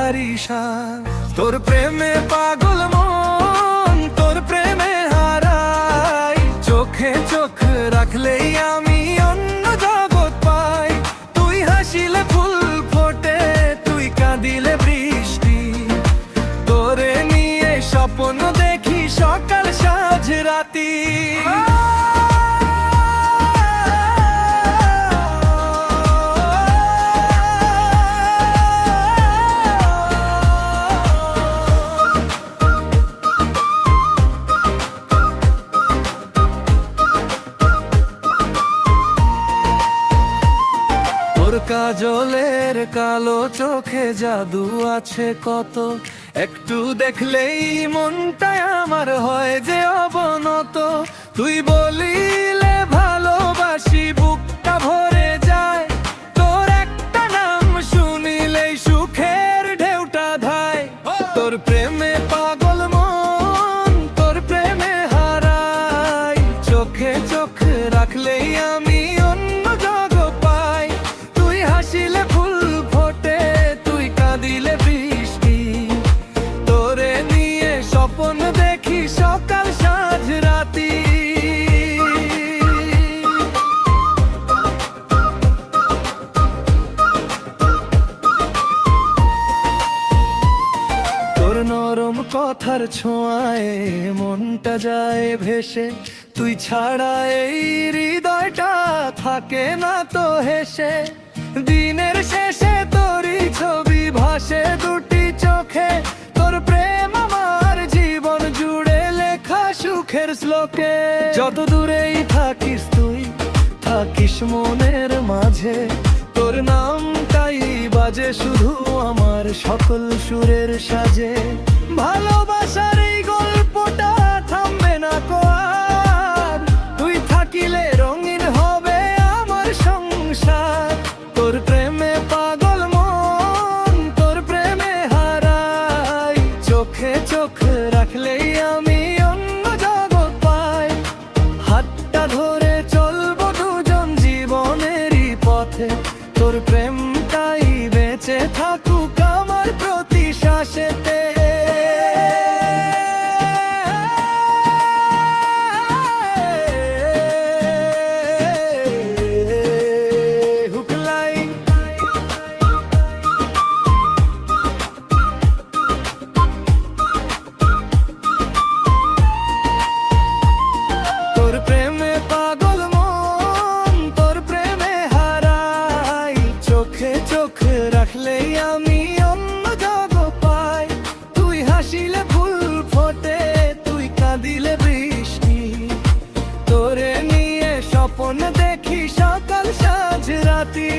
বারিশা। তোর প্রেমে পাগল মন, তোর প্রেমে হারাই, চোখে চোখ রাখলেই আমি অন্য জগৎ পাই। তুই হাসিলে ফুল ফোটে, তুই কাঁদিলে বৃষ্টি, তোরে নিয়ে স্বপ্ন দেখি সকাল সাঁঝ রাতি। তোর কাজলের কালো চোখে জাদু আছে কত, একটু দেখলেই মনটাই আমার হয় যে অবনত। তুই বলিলে ভালোবাসি, বুকটা ভরে যায়, তোর একটা নাম শুনিলেই সুখের ঢেউটা ধায়। তোর প্রেমে পাগল মন, তোর প্রেমে হারাই, চোখে চোখ রাখলেই আমি অন্য জগৎ পাই। তুই হাসিলে ফুল ফোটে, তুই কাঁদিলে বৃষ্টি, তোরে নিয়ে স্বপ্ন দেখি সকাল সাঁঝ রাতি। তোর নরম কথার ছোঁয়ায় মনটা যায় ভেসে, তুই ছাড়া এই হৃদয়টা থাকে না তো হেসে। দিনের শেষে তোরই ছবি ভাসে দুটি চোখে, তোর প্রেম আমার জীবন জুড়ে লেখা সুখের শ্লোকে। যত দূরেই থাকিস তুই, থাকিস মনের মাঝে, তোর নামটাই বাজে শুধু আমার সকল সুরের সাজে। ভালোবাসার এই গল্পটা থামবে না কো আর, তুই থাকিলে রঙিন হবে আমার সংসার। তোর প্রেমে পাগল মন, তোর প্রেমে হারাই, চোখে চোখ রাখলেই আমি অন্য জগৎ পাই। হাতটা ধরে চলবো দুজন জীবনেরই পথে, তোর প্রেমটাই বেঁচে থাকুক আমার প্রতি শ্বাসেতে। তোর প্রেমে পাগল মন, তোর প্রেমে হারাই, চোখে চোখ রাখলেই আমি অন্য জগৎ পাই। তুই হাসিলে ফুল ফোটে, তুই কাঁদিলে বৃষ্টি, তোরে নিয়ে স্বপ্ন দেখি সকাল সাঁঝ রাতি।